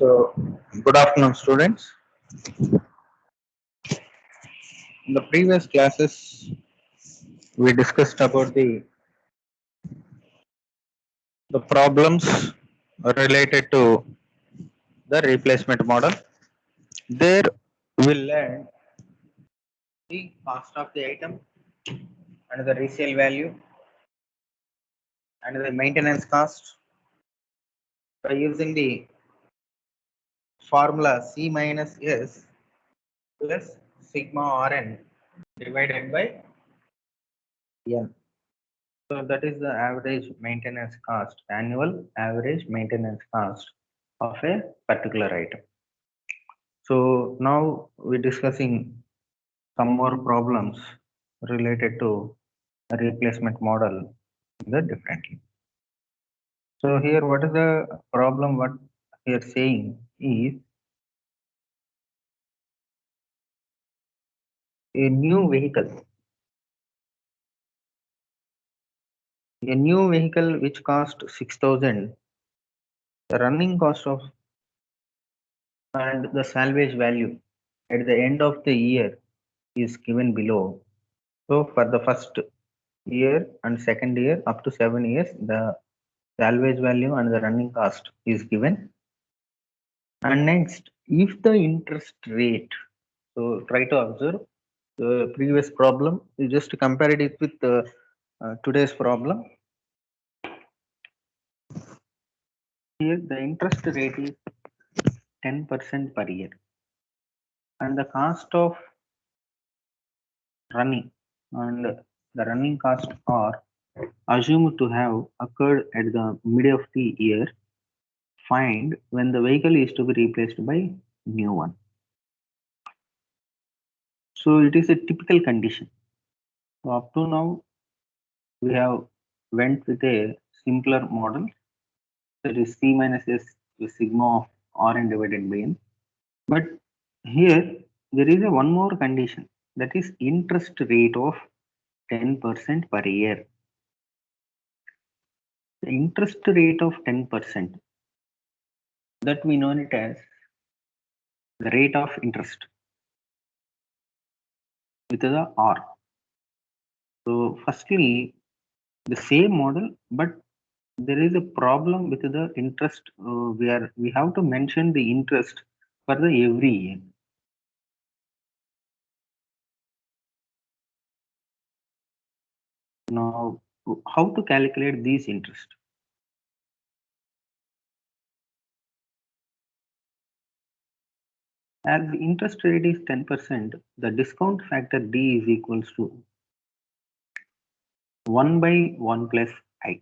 So, good afternoon, students. In the previous classes, we discussed about the problems related to the replacement model. There, we learned the cost of the item and the resale value and the maintenance cost by using the formula C minus S plus sigma Rn divided by N. So that is the average maintenance cost, annual average maintenance cost of a particular item. So now we're discussing some more problems related to a replacement model the differently. So here what is the problem what we are saying is a new vehicle which cost 6,000, the running cost of and the salvage value at the end of the year is given below. So for the first year and second year up to 7 years, the salvage value and the running cost is given. And next, if the interest rate, so try to observe the previous problem, you just compare it with today's problem. Here the interest rate is 10% per year and the cost of running and the running cost are assumed to have occurred at the mid of the year. Find when the vehicle is to be replaced by new one. So it is a typical condition. So up to now we have went with a simpler model, that is C minus S with sigma of Rn divided by N. But here there is a one more condition, that is interest rate of 10% per year. The interest rate of 10%, that we know it as the rate of interest with the R. So firstly, the same model, but there is a problem with the interest. We have to mention the interest for the every year. Now, how to calculate these interest? As the interest rate is 10%, the discount factor D is equals to 1 by 1 plus I.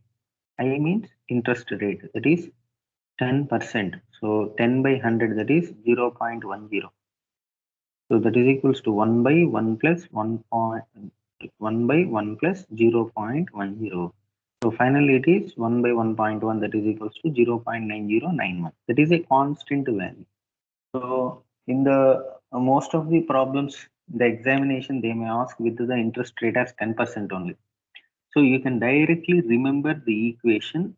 I means interest rate, that is 10%. So 10 by 100, that is 0.10. So that is equals to 1 by 1 plus 1 by 1 plus 0.10. So finally it is 1 by 1.1, that is equals to 0.9091. That is a constant value. So in the most of the problems, the examination they may ask with the interest rate as 10% only. So you can directly remember the equation,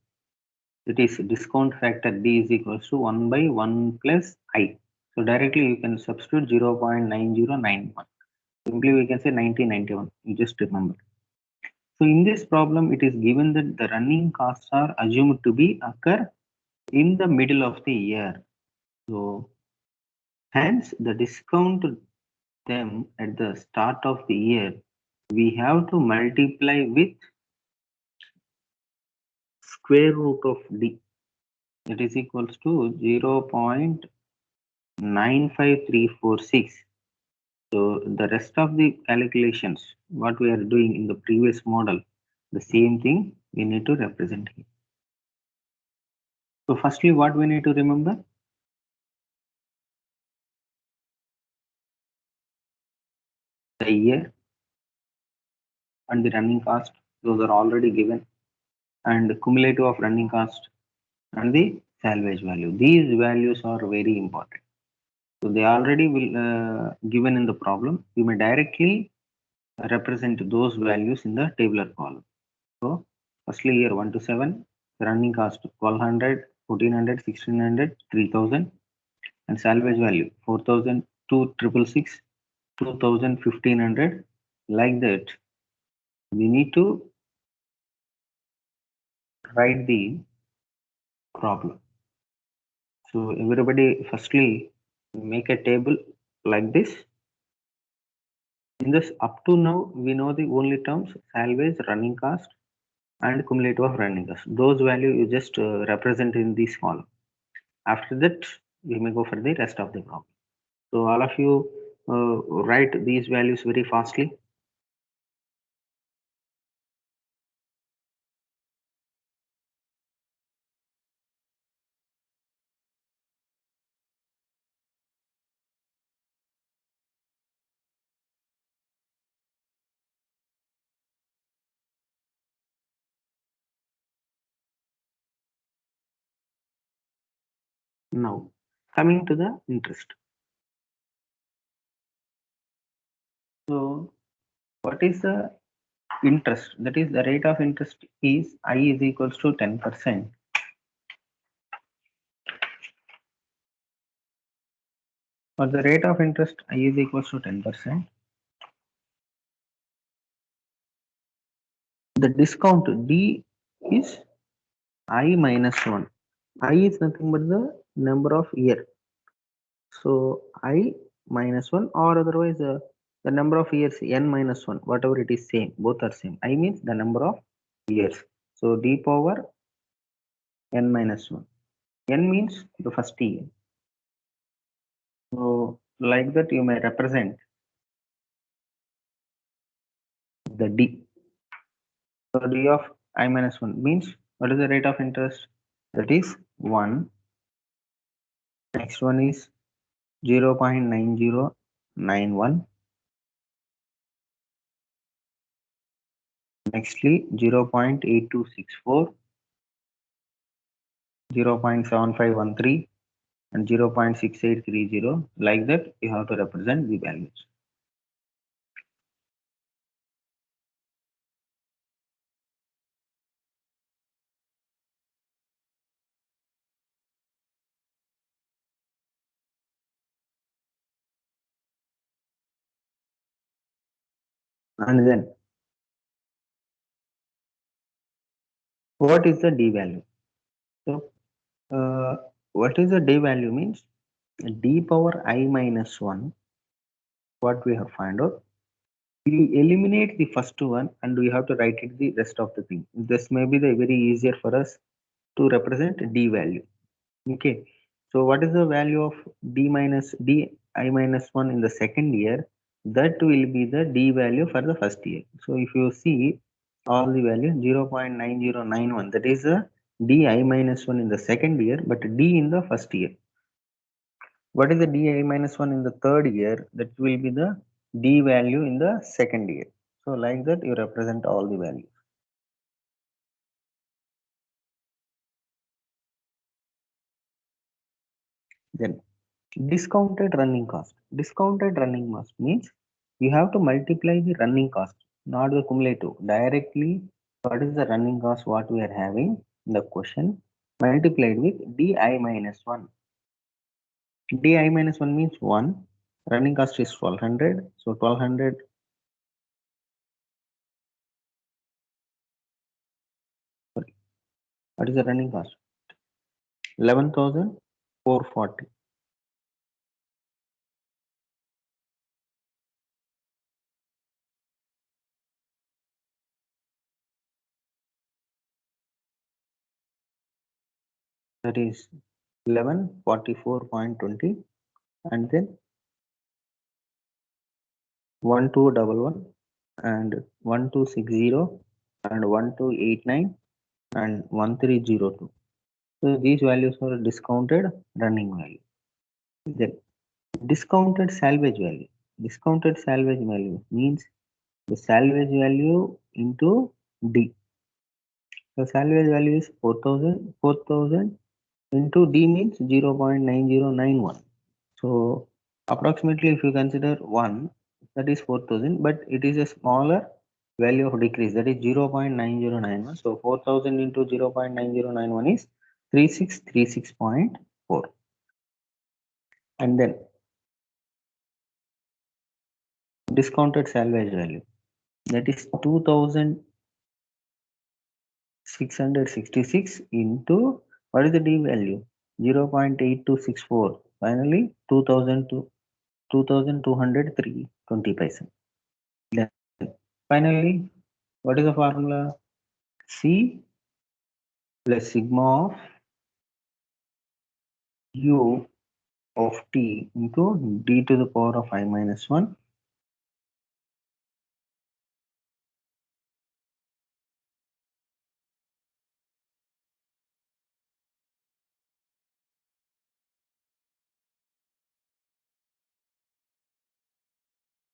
that is discount factor D is equals to 1 by 1 plus I. So directly you can substitute 0.9091. Simply we can say 1991. You just remember. So in this problem, it is given that the running costs are assumed to be occur in the middle of the year. So hence the discount them at the start of the year, we have to multiply with square root of D, that is equals to 0.95346. So the rest of the calculations, what we are doing in the previous model, the same thing we need to represent here. So firstly, what we need to remember? The year and the running cost, those are already given, and the cumulative of running cost and the salvage value. These values are very important. So they already will given in the problem. You may directly represent those values in the tabular column. So firstly year 1 to 7, the running cost 1200, 1400, 1600, 3000. and salvage value 4000, 2666, 2000, 1500. Like that, we need to write the problem. So everybody firstly make a table like this. In this, up to now, we know the only terms salvage, running cost, and cumulative of running cost. Those value you just represent in this column. After that, we may go for the rest of the problem. So all of you write these values very fastly. Now, coming to the interest. So, what is the interest? That is, the rate of interest is I is equals to 10%. For the rate of interest, I is equals to 10%. The discount D is I minus 1. I is nothing but the number of year. So I minus 1, or otherwise the number of years n minus 1, whatever it is, same, both are same. I means the number of years. So D power n minus 1. N means the first year. So like that you may represent the D. So D of I minus 1 means what is the rate of interest? That is 1. Next one is 0.9091. Nextly 0.8264, 0.7513, and 0.6830. Like that, you have to represent the values. And then, what is the D value? So, what is the D value means? D power I minus 1, what we have found out. We eliminate the first one and we have to write it the rest of the thing. This may be the very easier for us to represent D value. Okay. So what is the value of D I minus 1 in the second year? That will be the D value for the first year. So if you see all the value 0.9091, that is the D I minus 1 in the second year, but D in the first year. What is the D I minus 1 in the third year? That will be the D value in the second year. So like that you represent all the values. Then discounted running cost. Discounted running cost means you have to multiply the running cost, not the cumulative. Directly, what is the running cost what we are having in the question multiplied with di minus 1. Di minus 1 means 1. Running cost is 1200. So 1200. Sorry, what is the running cost? 11,440. That is 1144.20, and then 1211 and 1260 and 1289 and 1302. So these values are discounted running value. Then discounted salvage value. Discounted salvage value means the salvage value into D. The salvage value is 4000. 4000 into D means 0.9091. So approximately if you consider 1, that is 4000, but it is a smaller value of decrease, that is 0.9091. So 4000 into 0.9091 is 3636.4. and then discounted salvage value, that is 2666 into what is the D value? 0.8264. Finally 2000 to 2203.20 paise. Then finally, what is the formula? C plus sigma of u of t into d to the power of I minus 1.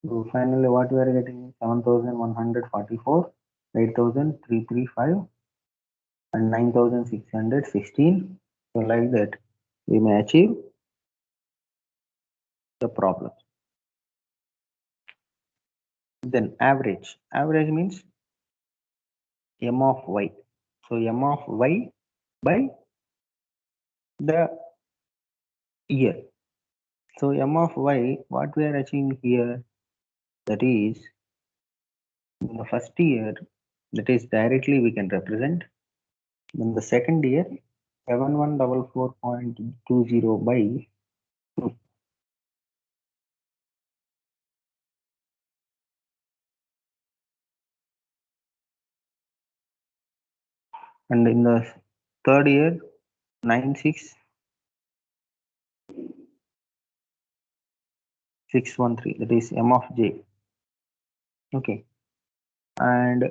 So finally, what we are getting? 7144, 8335, and 9616. So like that, we may achieve the problem. Then average. Average means m of y. So m of y by the year. So m of y, what we are achieving here, that is in the first year, that is directly we can represent. Then the second year, 7144.20 by 2. And in the third year, 96613, that is m of j. Okay, and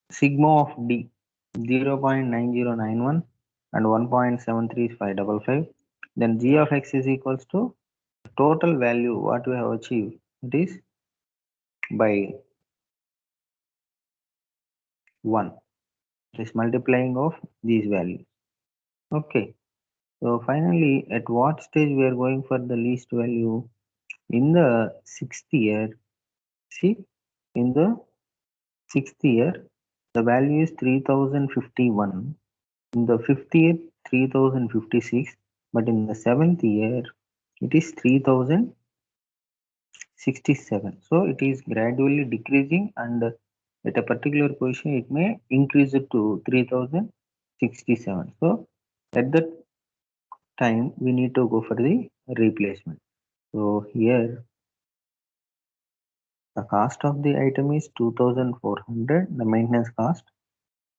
sigma of d, 0.9091 and 1.73555. Then g of x is equals to total value what we have achieved, it is by 1. This multiplying of these values. Okay, so finally at what stage we are going for the least value? In the sixth year, see, in the sixth year the value is 3051, in the fifth year 3056, but in the seventh year it is 3067. So it is gradually decreasing, and at a particular position it may increase it to 3067. So at that time we need to go for the replacement. So here the cost of the item is 2400, the maintenance cost,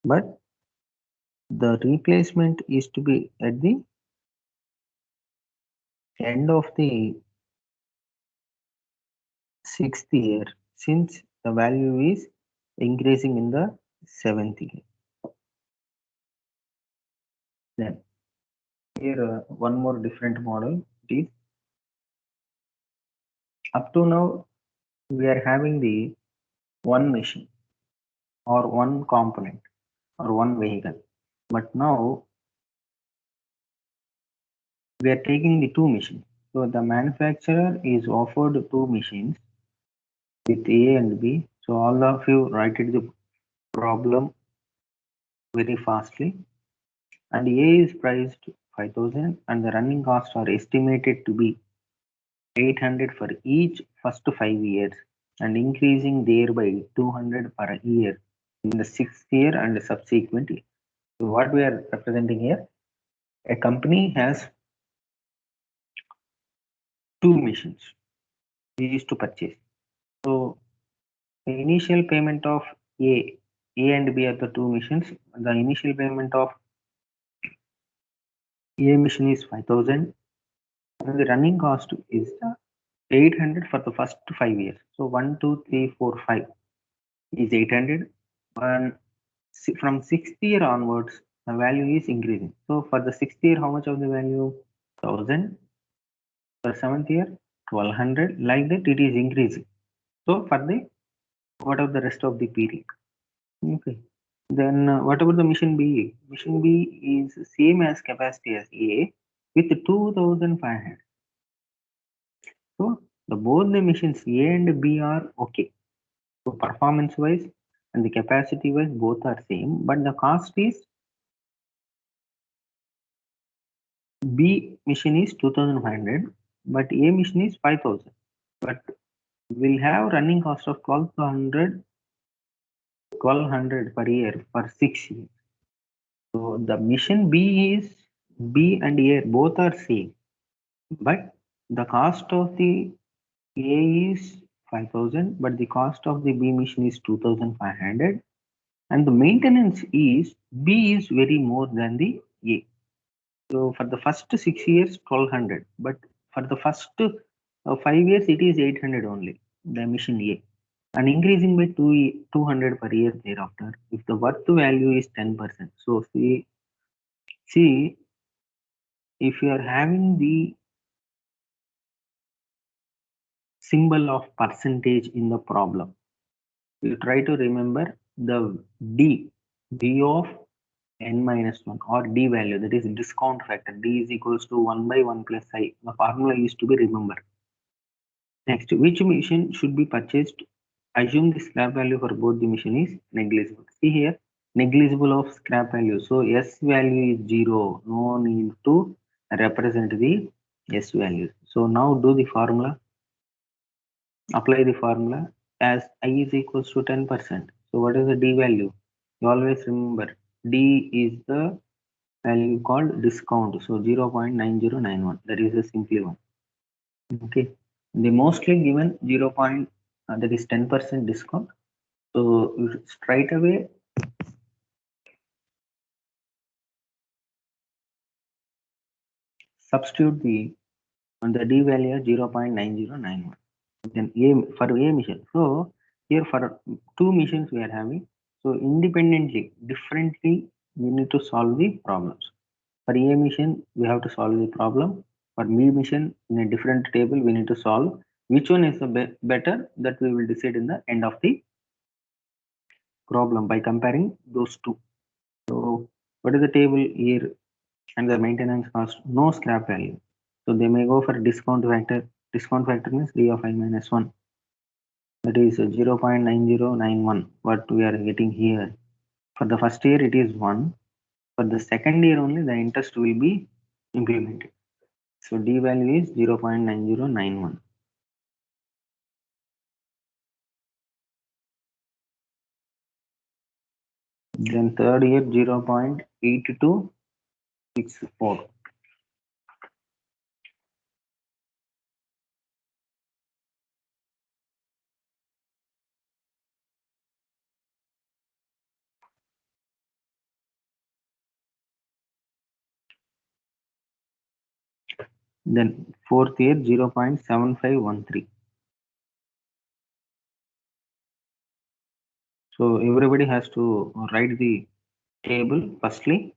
but the replacement is to be at the end of the sixth year, since the value is increasing in the seventh year. Then here one more different model, it is up to now we are having the one machine or one component or one vehicle, but now we are taking the two machines. So the manufacturer is offered two machines with A and B. So all of you write it the problem very fastly. And A is priced 5000 and the running costs are estimated to be 800 for each first 5 years and increasing thereby 200 per year in the sixth year and subsequent year. So what we are representing here, a company has two machines we used to purchase. So the initial payment of A and B are the two machines. The initial payment of A machine is 5000 and the running cost is 800 for the first 5 years. So 1, 2, 3, 4, 5 is 800. And from sixth year onwards, the value is increasing. So for the sixth year, how much of the value? 1000. For seventh year, 1200. Like that, it is increasing. So for the what of the rest of the period? Okay. Then what about the mission B? Mission B is same as capacity as A with 2500. So the both the missions A and B are okay. So performance wise and the capacity wise both are same, but the cost is B mission is 2500 but A mission is 5,000. But we'll have running cost of 1200 per year for 6 years. So the mission B and A both are same, but the cost of the A is 5,000, but the cost of the B mission is 2,500, and the maintenance is B is very more than the A. So for the first 6 years, 1200, but for the first 5 years, it is 800 only, the mission A, and increasing by 200 per year thereafter if the worth value is 10%. So see if you are having the symbol of percentage in the problem, you try to remember the D of n minus 1 or D value, that is discount factor. D is equals to 1 by 1 plus I. The formula is to be remembered. Next, which machine should be purchased? Assume the scrap value for both the machine is negligible. See here, negligible of scrap value. So S value is 0. No need to represent the S values. So now do the formula. Apply the formula as I is equals to 10%. So what is the D value? You always remember D is the value called discount. So 0.9091. That is a simple one. Okay. The mostly given 0. That is 10% discount. So straight away substitute the D value 0.9091. Then A for A mission. So here for two missions we are having. So independently, differently, we need to solve the problems. For A mission, we have to solve the problem. For B mission, in a different table, we need to solve which one is the better, that we will decide in the end of the problem by comparing those two. So what is the table here? And the maintenance cost, no scrap value. So they may go for discount factor. Discount factor means D of I minus 1. That is 0.9091. What we are getting here. For the first year, it is 1. For the second year only, the interest will be implemented. So D value is 0.9091. Then third year 0.8264. Then fourth year 0.7513. So everybody has to write the table firstly.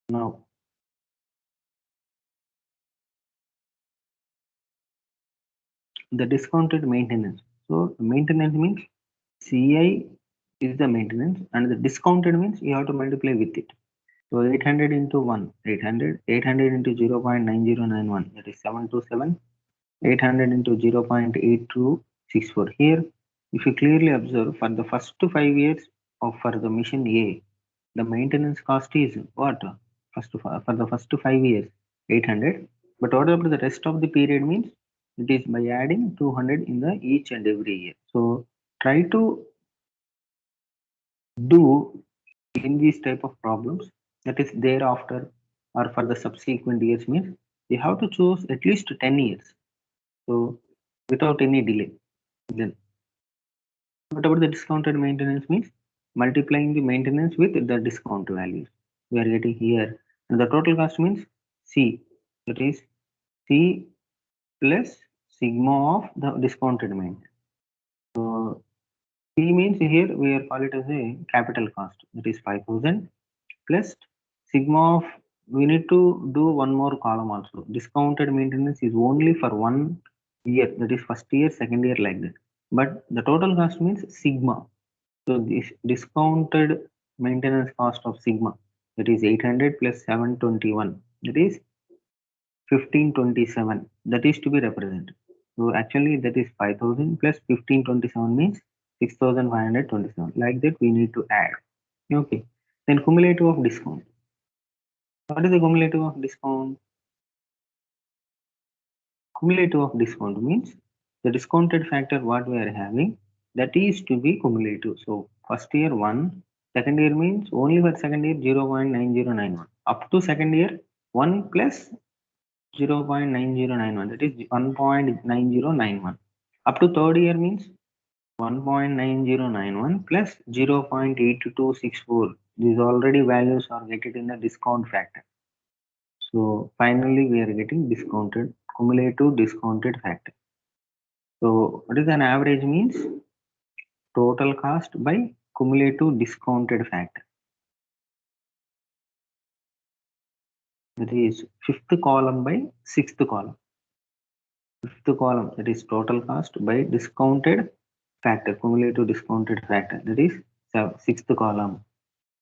Now the discounted maintenance. So maintenance means CI is the maintenance, and the discounted means you have to multiply with it. So 800 into 1, 800, 800 into 0.9091, that is 727, 800 into 0.8264. Here, if you clearly observe, for the first 5 years of for the mission A, the maintenance cost is what? For the first 5 years, 800. But what about the rest of the period means? It is by adding 200 in the each and every year. So try to do in these type of problems, that is thereafter or for the subsequent years means you have to choose at least 10 years. So without any delay. Then what about the discounted maintenance means? Multiplying the maintenance with the discount values. We are getting here. And the total cost means C. That is C plus sigma of the discounted maintenance. So C means here we are call it as a capital cost. That is 5,000 plus sigma of we need to do one more column also. Discounted maintenance is only for 1 year, that is first year, second year, like that. But the total cost means sigma. So this discounted maintenance cost of sigma, that is 800 plus 721, that is 1527, that is to be represented. So actually that is 5000 plus 1527 means 6527. Like that we need to add. Okay. Then cumulative of discount. What is the cumulative of discount? Cumulative of discount means the discounted factor what we are having, that is to be cumulative. So first year 1, second year means only for second year 0.9091, up to second year 1 plus 0.9091, that is 1.9091, up to third year means 1.9091 plus 0.8264. These already values are getting in the discount factor. So finally we are getting discounted, cumulative discounted factor. So what is an average means? Total cost by cumulative discounted factor. That is fifth column by sixth column. Fifth column, that is total cost by discounted factor, cumulative discounted factor, that is sixth column.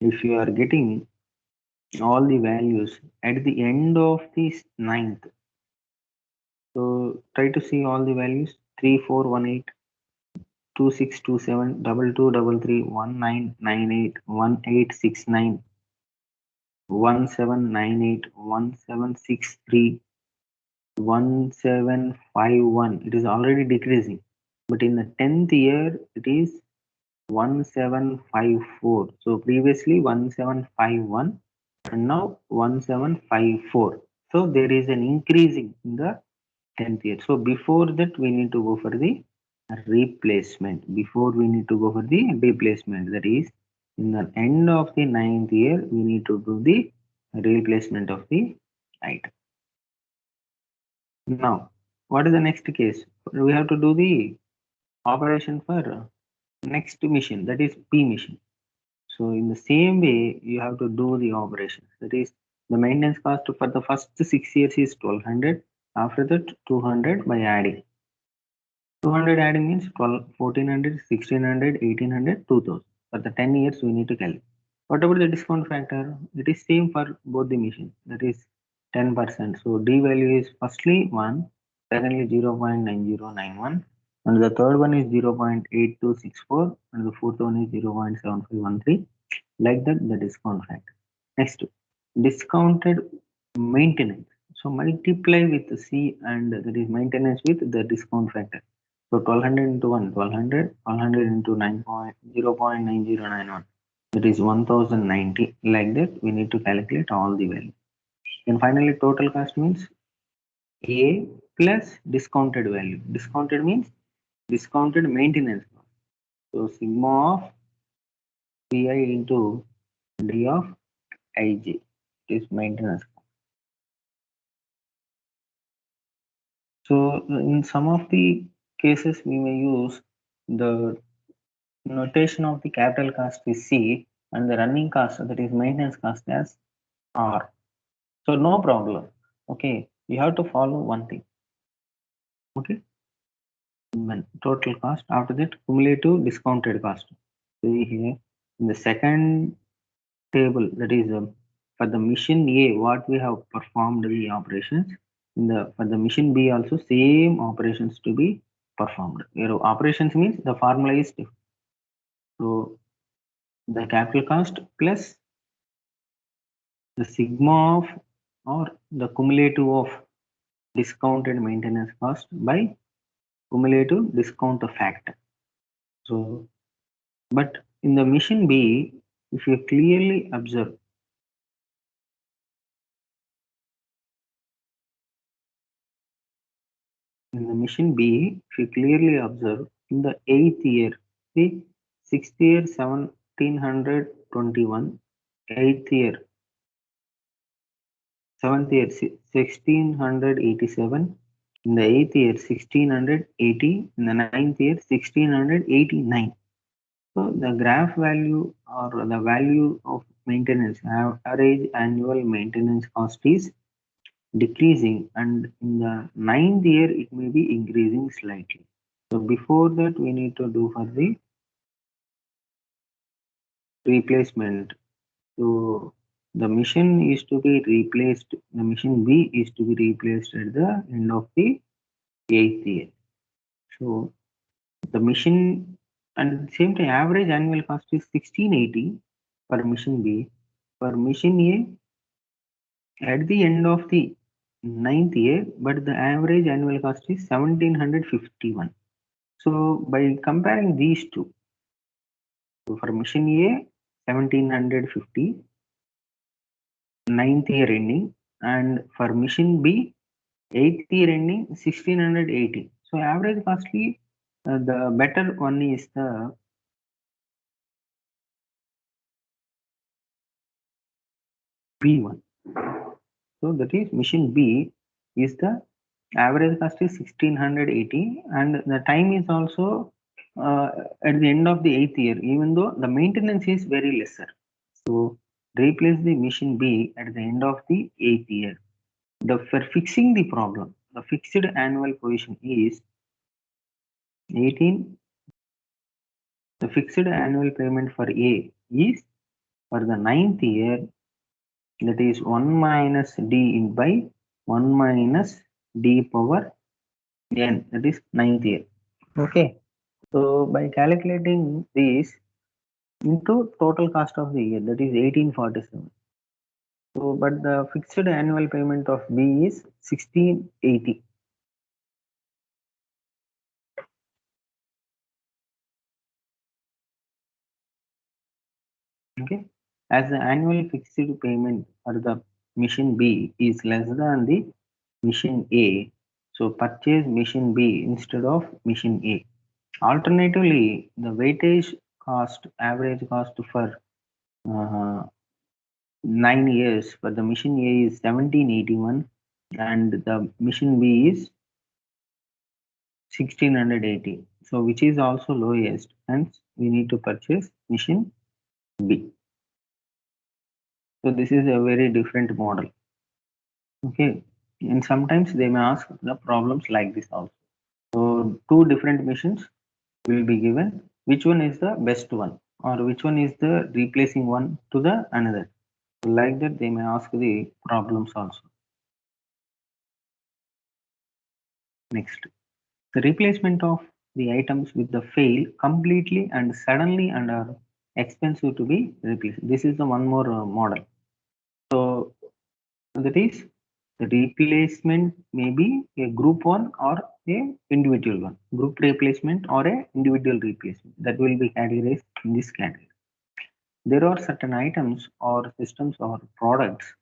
If you are getting all the values at the end of this ninth, so try to see all the values: 3418, 2627, 2233, 1998, 1869, 1798, 1763, 1751. It is already decreasing, but in the 10th year it is 1754. So previously 1751 and now 1754. So there is an increasing in the 10th year. So before that we need to go for the replacement. Before we need to go for the replacement. That is, in the end of the 9th year we need to do the replacement of the item. Now, what is the next case? We have to do the operation for next mission, that is P mission. So in the same way, you have to do the operations. That is, the maintenance cost for the first 6 years is 1200. After that, 200 by adding. 200 adding means 12, 1400, 1600, 1800, 2000. For the 10 years, we need to calculate. What about the discount factor? It is same for both the machines. That is 10%. So D value is firstly 1, secondly 0.9091, and the third one is 0.8264, and the fourth one is 0.7513. Like that, the discount factor. Next, discounted maintenance. So multiply with C, and that is maintenance with the discount factor. So 1200 into 1, 1200, 1200 into 0.9091. That is 1090. Like that, we need to calculate all the values. And finally, total cost means A plus discounted value. Discounted means discounted maintenance cost. So sigma of Pi into D of Ij is maintenance cost. So in some of the cases, we may use the notation of the capital cost is C and the running cost, that is maintenance cost, as R. So no problem. Okay, you have to follow one thing. Okay, total cost, after that cumulative discounted cost. See here in the second table, that is for the mission A, what we have performed the operations. In the for the mission B also same operations to be performed. Your operations means the formula is different. So the capital cost plus the sigma of or the cumulative of discounted maintenance cost by cumulative discount factor. So, but in the mission B, if you clearly observe, in the mission B, if you clearly observe, in the 8th year, see, 6th year 1721, 8th year 7th year 1687, in the 8th year 1680, in the 9th year 1689. So the graph value or the value of maintenance, average annual maintenance cost is decreasing, and in the ninth year it may be increasing slightly. So before that we need to do for the replacement. So the machine is to be replaced, the machine B is to be replaced at the end of the 8th year. So the machine, and at the same time average annual cost is 1680 for machine B. For machine A at the end of the ninth year, but the average annual cost is 1751. So by comparing these two, so for machine A 1750 ninth year ending, and for machine B 8th year ending 1680. So average costly, the better one is the B1. So that is machine B is the average cost is 1680, and the time is also at the end of the 8th year, even though the maintenance is very lesser. So replace the machine B at the end of the 8th year. For fixing the problem, the fixed annual position is 18. The fixed annual payment for A is for the ninth year, that is 1 minus D in by 1 minus D power n, that is ninth year. Okay. So by calculating this into total cost of the year, that is 1847. So but the fixed annual payment of B is 1680. Okay. As the annual fixed payment for the machine B is less than the machine A, so purchase machine B instead of machine A. Alternatively, the weightage cost, average cost for 9 years for the machine A is 1781, and the machine B is 1680. So which is also lowest, hence we need to purchase machine B. So this is a very different model. Okay, and sometimes they may ask the problems like this also. So two different machines will be given. Which one is the best one, or which one is the replacing one to the another? Like that they may ask the problems also. Next, the replacement of the items with the fail completely and suddenly and are expensive to be replaced. This is the one more model. So that is, the replacement may be a group one or a individual one. Group replacement or a individual replacement, that will be categorized in this category. There are certain items or systems or products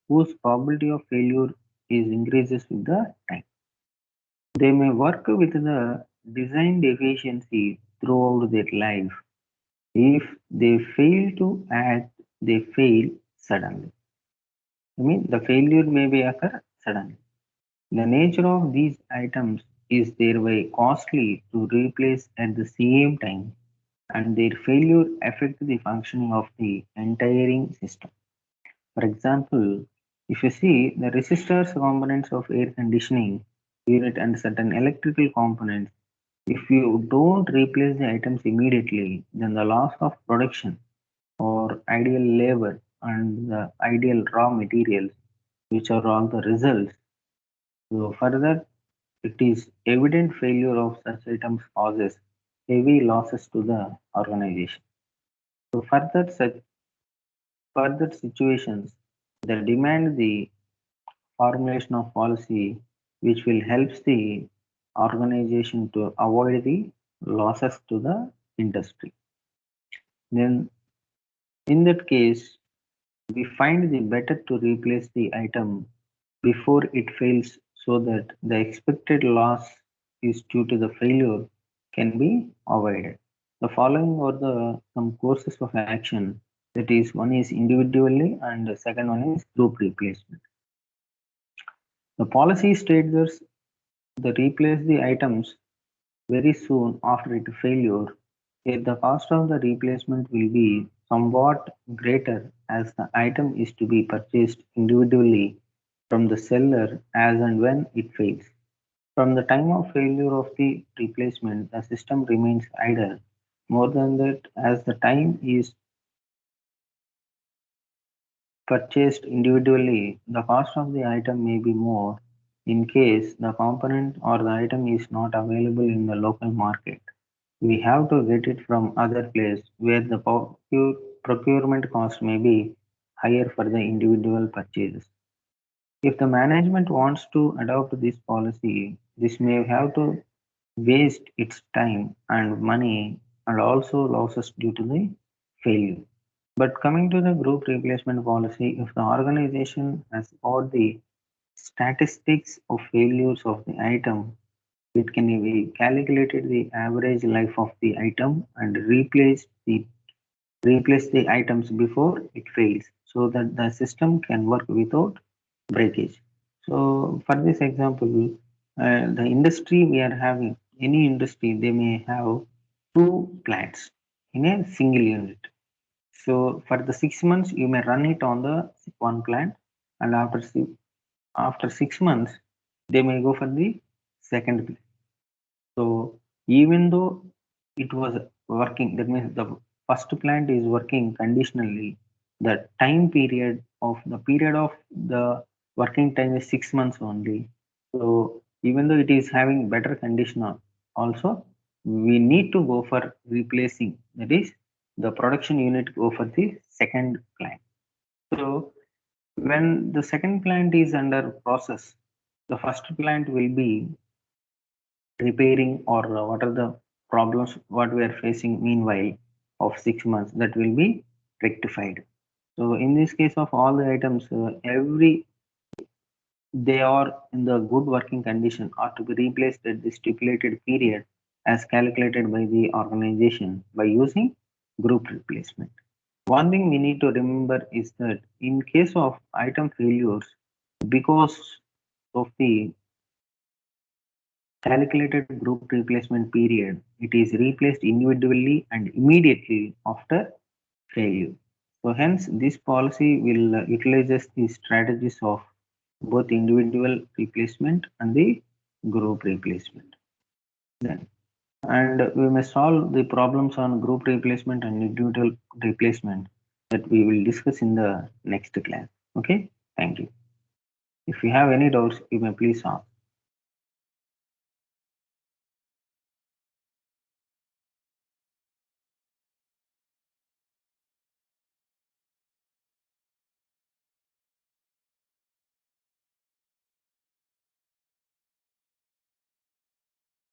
whose probability of failure is increases with the time. They may work with the design deficiency throughout their life. If they fail to act, they fail suddenly. I mean, the failure may be occur suddenly. The nature of these items is thereby costly to replace at the same time, and their failure affect the functioning of the entire system. For example, if you see the resistors components of air conditioning unit and certain electrical components, if you don't replace the items immediately, then the loss of production or ideal labor and the ideal raw materials, which are all the results. So further, it is evident failure of such items causes heavy losses to the organization. So further situations that demand the formulation of policy which will help the organization to avoid the losses to the industry. Then in that case, we find the better to replace the item before it fails so that the expected loss is due to the failure can be avoided. The following are the some courses of action, that is, one is individually and the second one is group replacement. The policy states that they replace the items very soon after its failure, yet the cost of the replacement will be somewhat greater as the item is to be purchased individually from the seller as and when it fails. From the time of failure of the replacement, the system remains idle. More than that, as the time is purchased individually, the cost of the item may be more in case the component or the item is not available in the local market. We have to get it from other place where the procurement cost may be higher for the individual purchases. If the management wants to adopt this policy, this may have to waste its time and money and also losses due to the failure. But coming to the group replacement policy, if the organization has all the statistics of failures of the item, it can be calculated the average life of the item and replace the items before it fails so that the system can work without breakage. So for this example, the industry we are having, any industry, they may have two plants in a single unit. So for the 6 months, you may run it on the one plant, and after 6 months, they may go for the second plant. So even though it was working, that means the first plant is working conditionally, the period of the working time is 6 months only. So even though it is having better condition also, we need to go for replacing, that is the production unit go for the second plant. So when the second plant is under process, the first plant will be repairing or what are the problems what we are facing meanwhile of 6 months, that will be rectified. So in this case of all the items, every they are in the good working condition are to be replaced at the stipulated period as calculated by the organization by using group replacement. One thing we need to remember is that in case of item failures, because of the calculated group replacement period, it is replaced individually and immediately after failure. So hence this policy will utilizes the strategies of both individual replacement and the group replacement. Then, and we may solve the problems on group replacement and individual replacement that we will discuss in the next class. Okay, thank you. If you have any doubts, you may please ask.